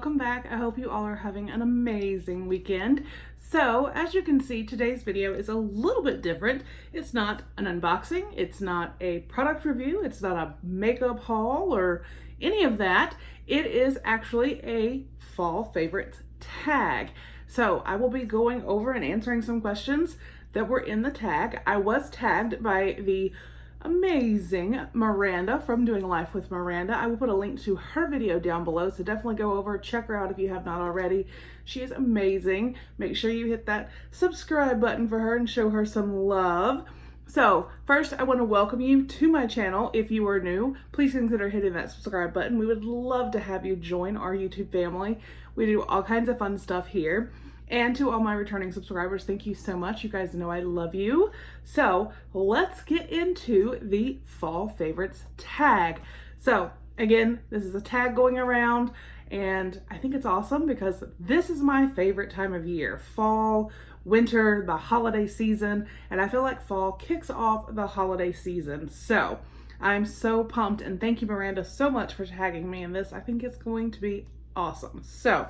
welcome back. I hope you all are having an amazing weekend. So as you can see, today's video is a little bit different. It's not an unboxing, it's not a product review, it's not a makeup haul or any of that. It is actually a fall favorites tag. So I will be going over and answering some questions that were in the tag. I was tagged by the amazing Miranda from Doing Life with Miranda. I will put a link to her video down below, so definitely go over, check her out if you have not already. She is amazing. Make sure you hit that subscribe button for her and show her some love. So first, I want to welcome you to my channel. If you are new, please consider hitting that subscribe button. We would love to have you join our YouTube family. We do all kinds of fun stuff here. And to all my returning subscribers, thank you so much. You guys know I love you. So let's get into the fall favorites tag. So again, this is a tag going around and I think it's awesome because this is my favorite time of year. Fall, winter, the holiday season, and I feel like fall kicks off the holiday season. So I'm so pumped, and thank you, Miranda, so much for tagging me in this. I think it's going to be awesome. So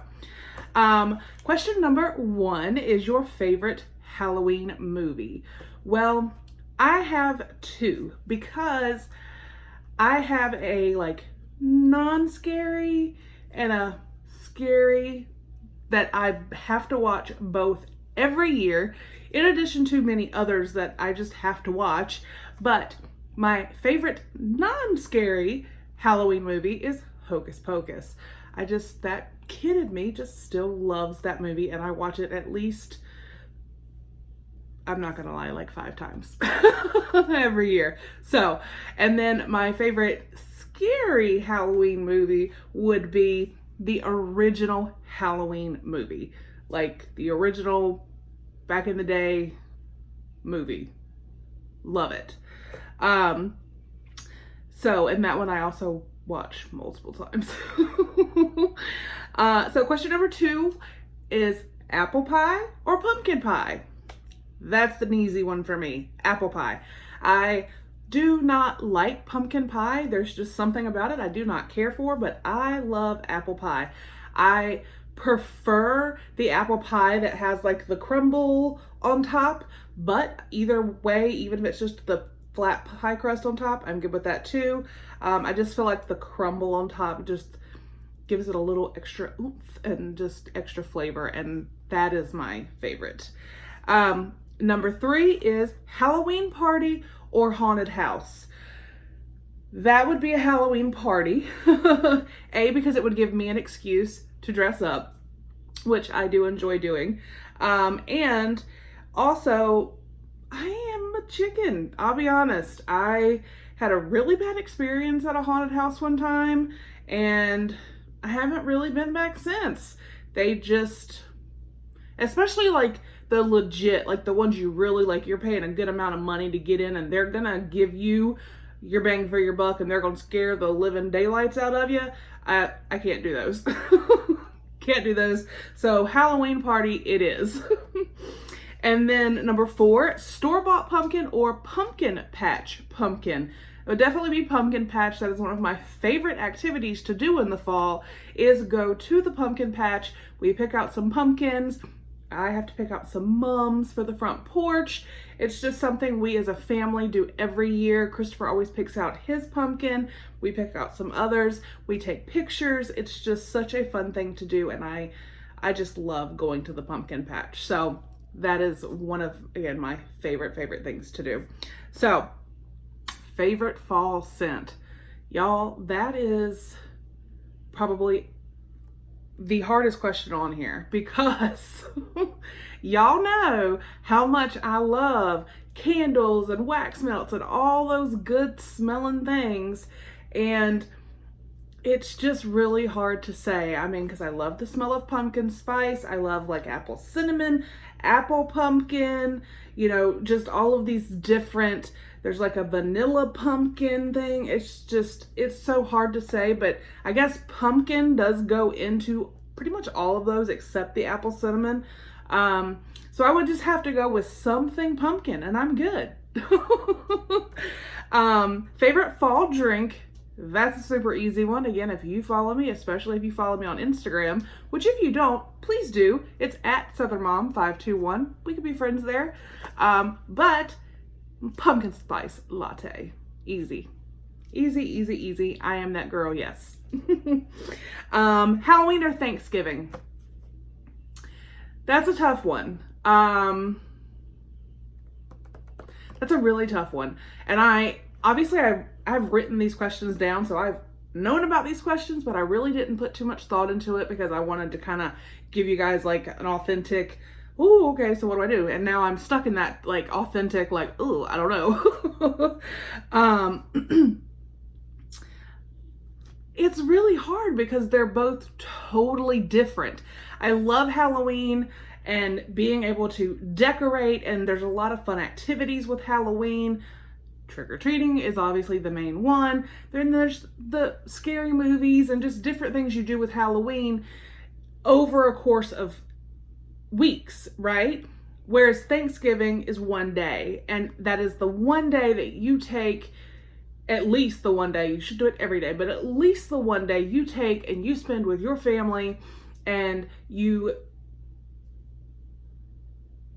question number one is your favorite Halloween movie. Well, I have two because I have a non-scary and a scary that I have to watch both every year, in addition to many others that I just have to watch. But my favorite non-scary Halloween movie is Hocus Pocus. That kid in me just still loves that movie, and I watch it at least, I'm not gonna lie, like 5 times every year. So, and then my favorite scary Halloween movie would be the original Halloween movie, like the original back in the day movie. Love it. So, and that one I also watch multiple times. So question number 2 is apple pie or pumpkin pie? That's an easy one for me. Apple pie. I do not like pumpkin pie. There's just something about it I do not care for, but I love apple pie. I prefer the apple pie that has like the crumble on top, but either way, even if it's just the flat pie crust on top, I'm good with that too. I just feel like the crumble on top just gives it a little extra oomph and just extra flavor, and that is my favorite. Number 3 is Halloween party or haunted house. That would be a Halloween party. A, because it would give me an excuse to dress up, which I do enjoy doing. And also, I am a chicken. I'll be honest. I had a really bad experience at a haunted house one time, and I haven't really been back since. They just, especially like the legit, like the ones you really like, you're paying a good amount of money to get in, and they're gonna give you your bang for your buck, and they're gonna scare the living daylights out of you. I can't do those. Can't do those. So Halloween party it is. And then number 4, store-bought pumpkin or pumpkin patch pumpkin. It would definitely be pumpkin patch. That is one of my favorite activities to do in the fall, is go to the pumpkin patch. We pick out some pumpkins. I have to pick out some mums for the front porch. It's just something we as a family do every year. Christopher always picks out his pumpkin. We pick out some others. We take pictures. It's just such a fun thing to do, and I just love going to the pumpkin patch. So that is one of, again, my favorite things to do. So, favorite fall scent. Y'all, that is probably the hardest question on here because y'all know how much I love candles and wax melts and all those good smelling things, and it's just really hard to say. I mean, because I love the smell of pumpkin spice. I love like apple cinnamon, apple pumpkin, you know, just all of these different, there's like a vanilla pumpkin thing. It's so hard to say, but I guess pumpkin does go into pretty much all of those except the apple cinnamon. So I would just have to go with something pumpkin and I'm good. Favorite fall drink. That's a super easy one. Again, if you follow me, especially if you follow me on Instagram, which if you don't, please do. It's at SouthernMom521. We could be friends there. But pumpkin spice latte. Easy. Easy, easy, easy. I am that girl, yes. Halloween or Thanksgiving? That's a tough one. That's a really tough one. And I've written these questions down, so I've known about these questions, but I really didn't put too much thought into it because I wanted to kind of give you guys like an authentic, ooh, okay, so what do I do? And now I'm stuck in that like authentic, like, ooh, I don't know. It's really hard because they're both totally different. I love Halloween and being able to decorate, and there's a lot of fun activities with Halloween. Trick-or-treating is obviously the main one. Then there's the scary movies and just different things you do with Halloween over a course of weeks, right? Whereas Thanksgiving is one day, and that is the one day that you take, at least the one day, you should do it every day, but at least the one day you take and you spend with your family and you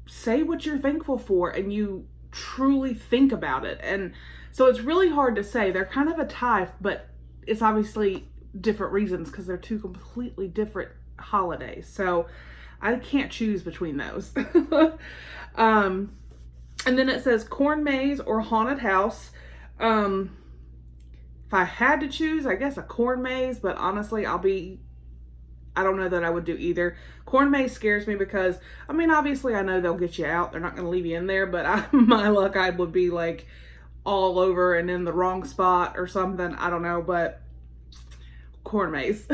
say what you're thankful for and you truly think about it. And so it's really hard to say. They're kind of a tie, but it's obviously different reasons because they're two completely different holidays. So I can't choose between those. And then it says corn maze or haunted house. If I had to choose, I guess a corn maze, but honestly, I don't know that I would do either. Corn maze scares me because, I mean, obviously I know they'll get you out. They're not going to leave you in there, but my luck, I would be like all over and in the wrong spot or something. I don't know, but corn maze.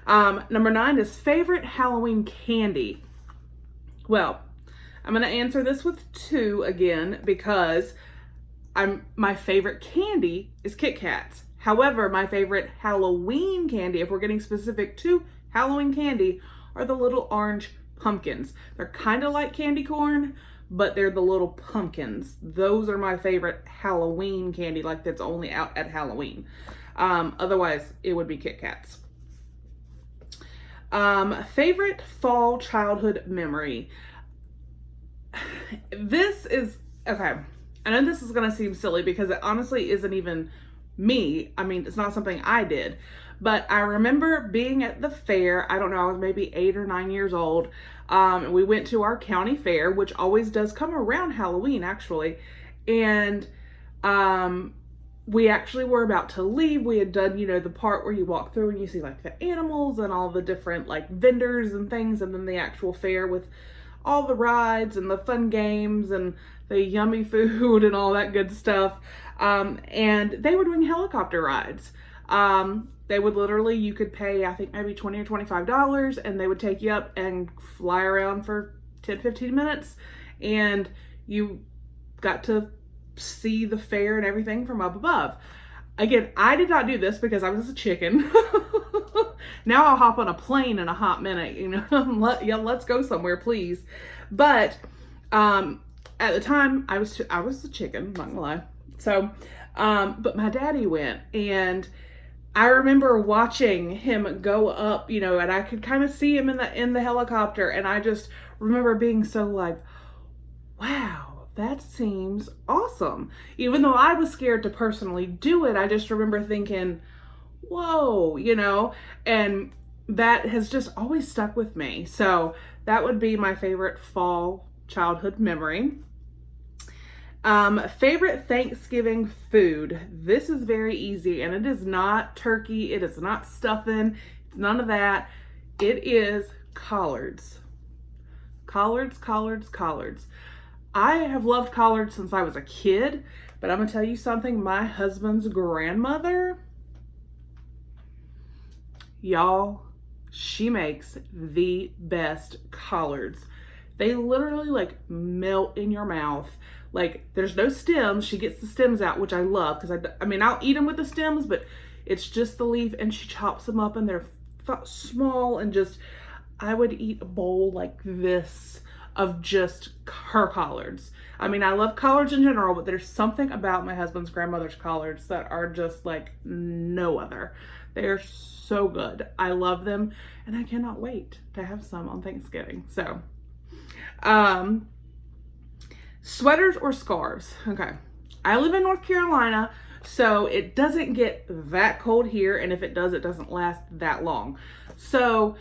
Number 9 is favorite Halloween candy. Well, I'm going to answer this with 2 again because my favorite candy is Kit Kats. However, my favorite Halloween candy, if we're getting specific to Halloween candy, are the little orange pumpkins. They're kind of like candy corn, but they're the little pumpkins. Those are my favorite Halloween candy, like that's only out at Halloween. Otherwise, it would be Kit Kats. Favorite fall childhood memory. This is, okay, I know this is going to seem silly because it honestly isn't even me. I mean, it's not something I did, but I remember being at the fair. I don't know, I was maybe 8 or 9 years old. We went to our county fair, which always does come around Halloween, actually. And we actually were about to leave. We had done, the part where you walk through and you see like the animals and all the different like vendors and things, and then the actual fair with all the rides and the fun games and the yummy food and all that good stuff. And they were doing helicopter rides. They would literally, you could pay, I think maybe $20 or $25, and they would take you up and fly around for 10, 15 minutes. And you got to see the fair and everything from up above. Again, I did not do this because I was a chicken. Now I'll hop on a plane in a hot minute, let's go somewhere, please. But, at the time I was a chicken, not gonna lie. So, but my daddy went, and I remember watching him go up, and I could kind of see him in the helicopter, and I just remember being so like, wow, that seems awesome. Even though I was scared to personally do it, I just remember thinking, whoa, and that has just always stuck with me. So that would be my favorite fall childhood memory. Favorite Thanksgiving food. This is very easy, and it is not turkey. It is not stuffing. It's none of that. It is collards. Collards. I have loved collards since I was a kid, but I'm gonna tell you something. My husband's grandmother, y'all, she makes the best collards. They literally like melt in your mouth. Like, there's no stems. She gets the stems out, which I love because I'll eat them with the stems, but it's just the leaf, and she chops them up, and they're small, and just, I would eat a bowl like this of just her collards. I mean, I love collards in general, but there's something about my husband's grandmother's collards that are just like no other. They are so good. I love them, and I cannot wait to have some on Thanksgiving. So, sweaters or scarves? Okay. I live in North Carolina, so it doesn't get that cold here, and if it does, it doesn't last that long. So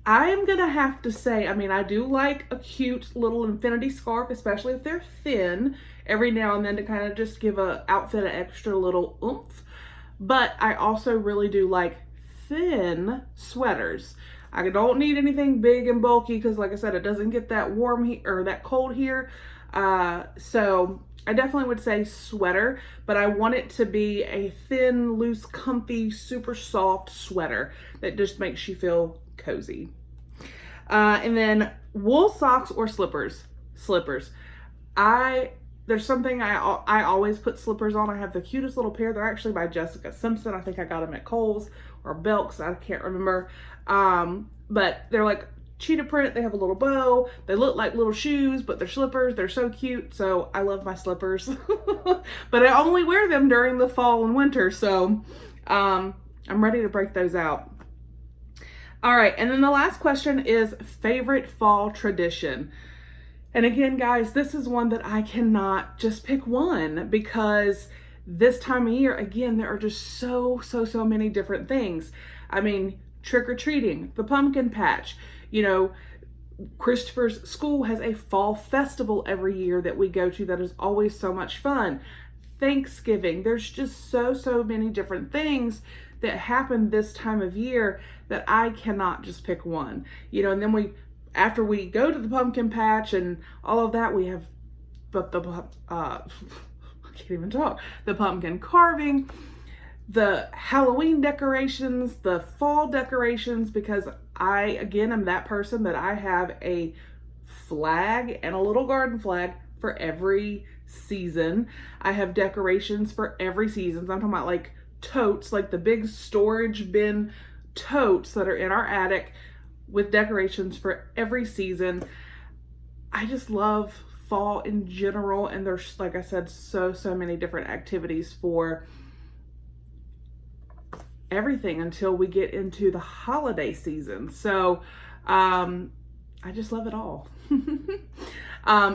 I'm gonna have to say, I mean, I do like a cute little infinity scarf, especially if they're thin, every now and then to kind of just give a outfit an extra little oomph. But I also really do like thin sweaters. I don't need anything big and bulky because, like I said, it doesn't get that warm or that cold here. So I definitely would say sweater, but I want it to be a thin, loose, comfy, super soft sweater that just makes you feel cozy. And then wool socks or slippers. Slippers. There's something I always put slippers on. I have the cutest little pair. They're actually by Jessica Simpson. I think I got them at Kohl's or Belk's. I can't remember. But they're like cheetah print. They have a little bow. They look like little shoes, but they're slippers. They're so cute. So I love my slippers. But I only wear them during the fall and winter. So I'm ready to break those out. All right. And then the last question is favorite fall tradition. And again, guys, this is one that I cannot just pick one because this time of year, again, there are just so many different things. I mean, trick-or-treating, the pumpkin patch, you know, Christopher's school has a fall festival every year that we go to that is always so much fun. Thanksgiving, there's just so many different things that happen this time of year that I cannot just pick one. You know, and then after we go to the pumpkin patch and all of that, we have I can't even talk. The pumpkin carving, the Halloween decorations, the fall decorations, because I, again, am that person that I have a flag and a little garden flag for every season. I have decorations for every season. So I'm talking about like totes, like the big storage bin totes that are in our attic with decorations for every season. I just love fall in general, and there's, like I said, so many different activities for everything until we get into the holiday season. So I just love it all.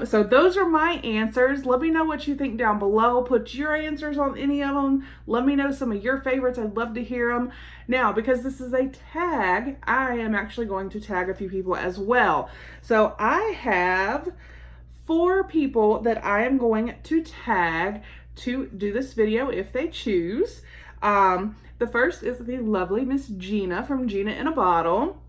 So those are my answers. Let me know what you think down below. Put your answers on any of them. Let me know some of your favorites. I'd love to hear them. Now, because this is a tag, I am actually going to tag a few people as well. So I have 4 people that I am going to tag to do this video if they choose. The first is the lovely Miss Gina from Gina in a Bottle.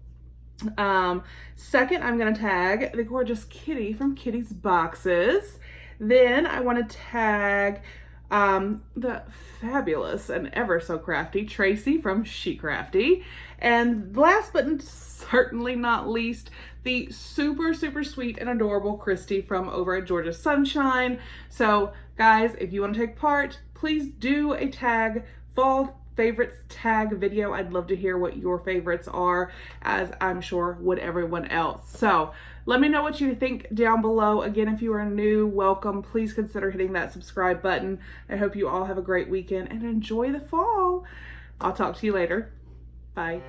Second, I'm going to tag the gorgeous Kitty from Kitty's Boxes. Then I want to tag the fabulous and ever so crafty Tracy from She Crafty. And last but certainly not least, the super sweet and adorable Christy from over at Georgia Sunshine. So guys, if you want to take part, please do a tag fall favorites tag video. I'd love to hear what your favorites are, as I'm sure would everyone else. So let me know what you think down below. Again, if you are new, welcome. Please consider hitting that subscribe button. I hope you all have a great weekend and enjoy the fall. I'll talk to you later. Bye.